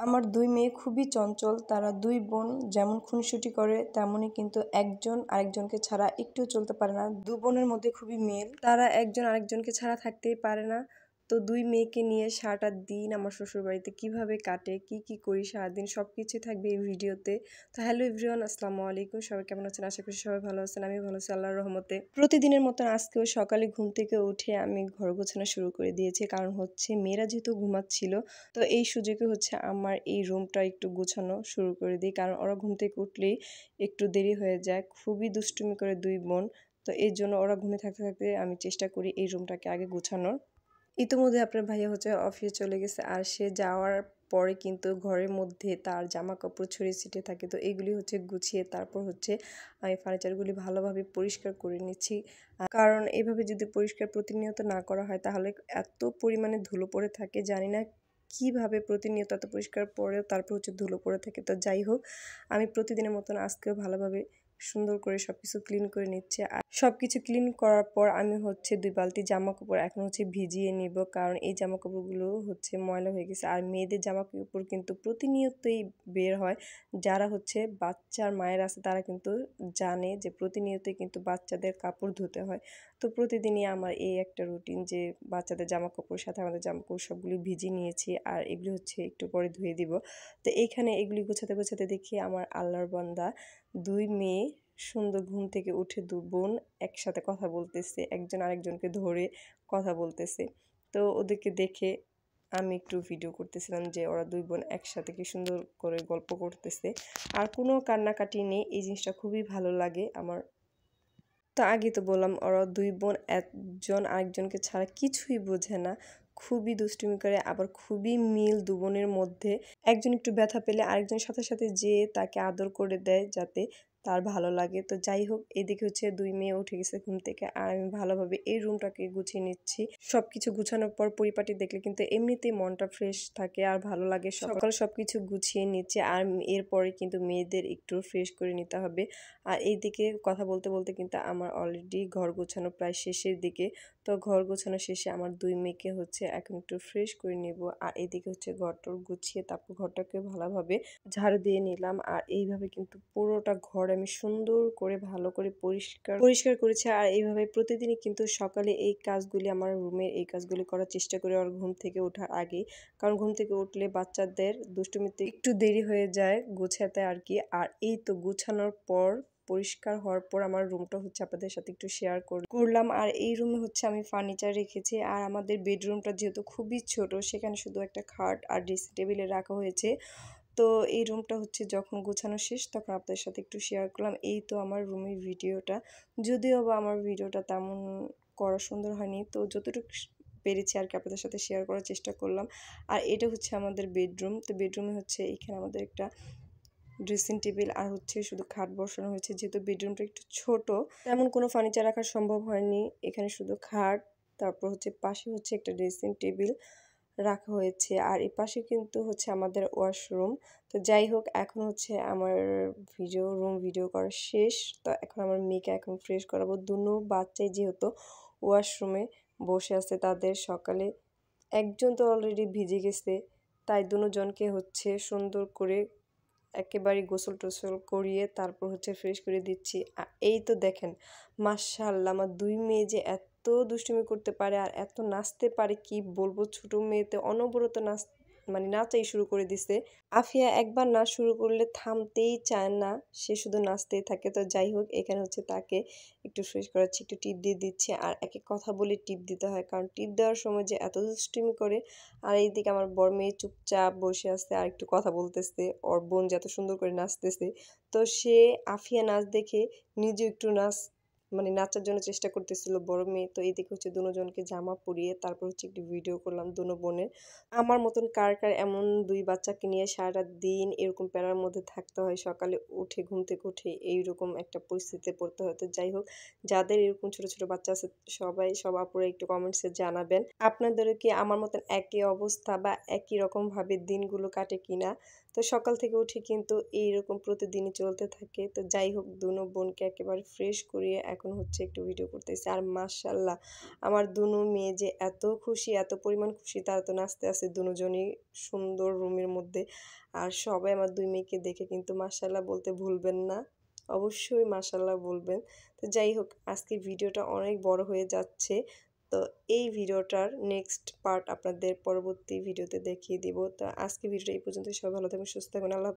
আমার ২ মেয়ে খুবই চঞ্চল। তারা ২ বোন যেমন খুনসুটি করে তেমনই কিন্তু একজন আরেকজনকে ছাড়া একটুও চলতে পারে না। ২ বোনের মধ্যে খুবই মিল। তারা একজন আরেকজনকে ছাড়া থাকতেই পারে না। তো ২ মেয়েকে নিয়ে সারাটা দিন আমার শ্বশুরবাড়িতে কিভাবে কাটে, কি করি সারাদিন সবকিছুই থাকবে এই ভিডিওতে। তো হ্যালো এভরিওয়ান, আসসালামু আলাইকুম। সবাই কেমন আছেন? আশা করি সবাই ভালো আছেন। আমিও ভালো আছি আল্লাহর রহমতে। প্রতিদিনের মতন আজকেও সকালে ঘুম থেকে উঠে আমি ঘর গোছানো শুরু করে দিয়েছি। কারণ হচ্ছে মেয়েরা যেহেতু ঘুমাচ্ছিল, তো এই সুযোগে হচ্ছে আমার এই রুমটা একটু গোছানো শুরু করে দিই। কারণ ওরা ঘুম থেকে উঠলেই একটু দেরি হয়ে যায়। খুবই দুষ্টুমি করে ২ বোন। তো এজন্য ওরা ঘুমিয়ে থাকতে আমি চেষ্টা করি এই রুমটাকে আগে গোছানোর। ইতিমধ্যে আপনার ভাইয়া হচ্ছে অফিসে চলে গেছে। আর সে যাওয়ার পরে কিন্তু ঘরের মধ্যে তার জামাকাপড় ছড়িয়ে ছিটিয়ে থাকে। তো এগুলি হচ্ছে গুছিয়ে তারপর হচ্ছে আমি ফার্নিচারগুলি ভালোভাবে পরিষ্কার করে নিচ্ছি। কারণ এভাবে যদি পরিষ্কার প্রতিনিয়ত না করা হয় তাহলে এত পরিমাণে ধুলো পড়ে থাকে, জানি না কিভাবে প্রতিনিয়ত এত পরিষ্কার পরেও তারপর হচ্ছে ধুলো পড়ে থাকে। তো যাই হোক, আমি প্রতিদিনের মতন আজকেও ভালোভাবে সুন্দর করে সবকিছু ক্লিন করে নিচ্ছে। আর সবকিছু ক্লিন করার পর আমি হচ্ছে ২ বালতি জামা কাপড় এখন হচ্ছে ভিজিয়ে নিব। কারণ এই জামা কাপড়গুলো হচ্ছে ময়লা হয়ে গেছে। আর মেয়েদের জামা কাপড় কিন্তু প্রতিনিয়তই বের হয়। যারা হচ্ছে বাচ্চার মায়ের আছে তারা কিন্তু জানে যে প্রতিনিয়তই কিন্তু বাচ্চাদের কাপড় ধুতে হয়। তো প্রতিদিনই আমার এই একটা রুটিন যে বাচ্চাদের জামা কাপড় সাথে আমাদের জামা কাপড় সবগুলি ভিজিয়ে নিয়েছি। আর এগুলি হচ্ছে একটু পরে ধুয়ে দিব। তো এইখানে এগুলি গোছাতে দেখি আমার আল্লাহর বান্দা ২ মেয়ে সুন্দর ঘুম থেকে উঠে ২ বোন একসাথে কথা বলতেছে। একজন আরেকজনকে ধরে কথা বলতেছে। তো ওদেরকে দেখে আমি একটু ভিডিও করতেছিলাম যে ওরা ২ বোন একসাথে কি সুন্দর করে গল্প করতেছে। আর কোনো কান্নাকাটি নেই। এই জিনিসটা খুবই ভালো লাগে আমার। তো আগেই তো বললাম ওরা ২ বোন একজন আরেকজনকে ছাড়া কিছুই বোঝে না। খুবই দুষ্টুমি করে, আবার খুবই মিল ২ বোনের মধ্যে। একজন একটু ব্যথা পেলে আরেকজন সাথে যেয়ে তাকে আদর করে দেয় যাতে তার ভালো লাগে। তো যাই হোক, এদিকে হচ্ছে ২ মেয়ে উঠে গেছে ঘুম থেকে আর আমি ভালোভাবে এই রুমটাকে গুছিয়ে নিচ্ছি। সবকিছু গুছানোর পর পরিপাটি দেখলে কিন্তু এমনিতেই মনটা ফ্রেশ থাকে আর ভালো লাগে। সকালে সবকিছু গুছিয়ে নিচ্ছে আর এরপরে কিন্তু মেয়েদের একটু ফ্রেশ করে নিতে হবে। আর এইদিকে কথা বলতে কিন্তু আমার অলরেডি ঘর গোছানো প্রায় শেষের দিকে। তো ঘর গোছানো শেষে আমার ২ মেয়েকে হচ্ছে এখন একটু ফ্রেশ করে নেব। আর এদিকে হচ্ছে ঘরটর গুছিয়ে তারপর ঘরটাকে ভালোভাবে ঝাড়ু দিয়ে নিলাম। আর এইভাবে কিন্তু পুরোটা ঘর আমি সুন্দর করে ভালো করে পরিষ্কার করেছি। আর এইভাবে প্রতিদিনই কিন্তু সকালে এই কাজগুলি আমার রুমের এই কাজগুলি করার চেষ্টা করি ওর ঘুম থেকে ওঠার আগে। কারণ ঘুম থেকে উঠলে বাচ্চাদের দুষ্টুমিতে একটু দেরি হয়ে যায় গোছাতে আর কি। আর এই তো গোছানোর পর পরিষ্কার হওয়ার পর আমার রুমটা হচ্ছে আপনাদের সাথে একটু শেয়ার করলাম। আর এই রুমে হচ্ছে আমি ফার্নিচার রেখেছি। আর আমাদের বেডরুমটা যেহেতু খুবই ছোট, সেখানে শুধু একটা খাট আর ড্রেসিং টেবিলে রাখা হয়েছে। তো এই রুমটা হচ্ছে যখন গোছানো শেষ তখন আপনাদের সাথে একটু শেয়ার করলাম। এই তো আমার রুমের ভিডিওটা। যদিও বা আমার ভিডিওটা তেমন করা সুন্দর হয়নি, তো যতটুকু পেরেছি আর কি আপনাদের সাথে শেয়ার করার চেষ্টা করলাম। আর এটা হচ্ছে আমাদের বেডরুম। তো বেডরুমে হচ্ছে এখানে আমাদের একটা ড্রেসিং টেবিল আর হচ্ছে শুধু খাট বসানো হয়েছে। যেহেতু বেডরুমটা একটু ছোট, তেমন কোনো ফার্নিচার রাখা সম্ভব হয়নি। এখানে শুধু খাট, তারপর হচ্ছে পাশে হচ্ছে একটা ড্রেসিং টেবিল রাখা হয়েছে। আর এই পাশে কিন্তু হচ্ছে আমাদের ওয়াশরুম। তো যাই হোক, এখন হচ্ছে আমার ভিডিও করা শেষ। তো এখন আমার মেয়েকে এখন ফ্রেশ করাবো। দুনো বাচ্চাই যেহেতু ওয়াশরুমে বসে আছে, তাদের সকালে একজন তো অলরেডি ভিজে গেছে, তাই দুজনকে হচ্ছে সুন্দর করে একেবারে গোসল-টোসল করিয়ে তারপর হচ্ছে ফ্রেশ করে দিচ্ছি। এই তো দেখেন, মাশাআল্লাহ আমার ২ মেয়ে যে এত দুষ্টুমি করতে পারে আর এত নাচতে পারে কি বলবো। ছোট মেয়েতে অনবরত নাচাই শুরু করে দিছে। আফিয়া একবার নাচ শুরু করলে থামতেই চায় না, সে শুধু নাচতেই থাকে। তো যাই হোক, এখানে হচ্ছে তাকে একটু ফ্রেশ করাচ্ছি, একটু টিপ দিয়ে দিচ্ছি। আর একে কথা বলে টিপ দিতে হয়, কারণ টিপ দেওয়ার সময় যে এত দুষ্টুমি করে। আর এইদিকে আমার বড় মেয়ে চুপচাপ বসে আছে আর একটু কথা বলতেছে। ওর বোন যে এত সুন্দর করে নাচতেছে, তো সে আফিয়া নাচ দেখে নিজেও একটু নাচার জন্য চেষ্টা করতেছিল বড় মেয়ে। তো এইদিকে হচ্ছে দুজনকে জামা পরিয়ে তারপর হচ্ছে একটু ভিডিও করলাম দুনো বোনের। আমার মতন কার এমন ২ বাচ্চাকে নিয়ে সারাটা দিন এরকম প্যারার মধ্যে থাকতে হয়, সকালে উঠে ঘুম থেকে উঠে এইরকম একটা পরিস্থিতিতে পড়তে হয়। তো যাই হোক, যাদের এরকম ছোট বাচ্চা আছে সব আপুরা একটু কমেন্টসে জানাবেন আপনাদেরও কি আমার মতন একই অবস্থা বা একই রকমভাবে দিনগুলো কাটে কিনা। তো সকাল থেকে উঠে কিন্তু এইরকম প্রতিদিনই চলতে থাকে। তো যাই হোক, দুনো বোনকে একেবারে ফ্রেশ করিয়ে এখন এখন হচ্ছে একটু ভিডিও করতেছি। আর মাশাআল্লাহ আমার দুনু মেয়ে যে এত খুশি, এত পরিমাণ খুশি তারা তো নাচতে আছে দুজনই সুন্দর রুমের মধ্যে। আর সবাই আমার ২ মেয়েকে দেখে কিন্তু মাশাআল্লাহ বলতে ভুলবেন না। অবশ্যই মাশাআল্লাহ বলবেন। তো যাই হোক আজকের ভিডিওটা অনেক বড় হয়ে যাচ্ছে। তো এই ভিডিওটার নেক্সট পার্ট আপনাদের পরবর্তী ভিডিওতে দেখিয়ে দিব। তো আজকে ভিডিওটা এই পর্যন্তই। সবাই ভালো থাকবেন, সুস্থ থাকবেন। আল্লাহ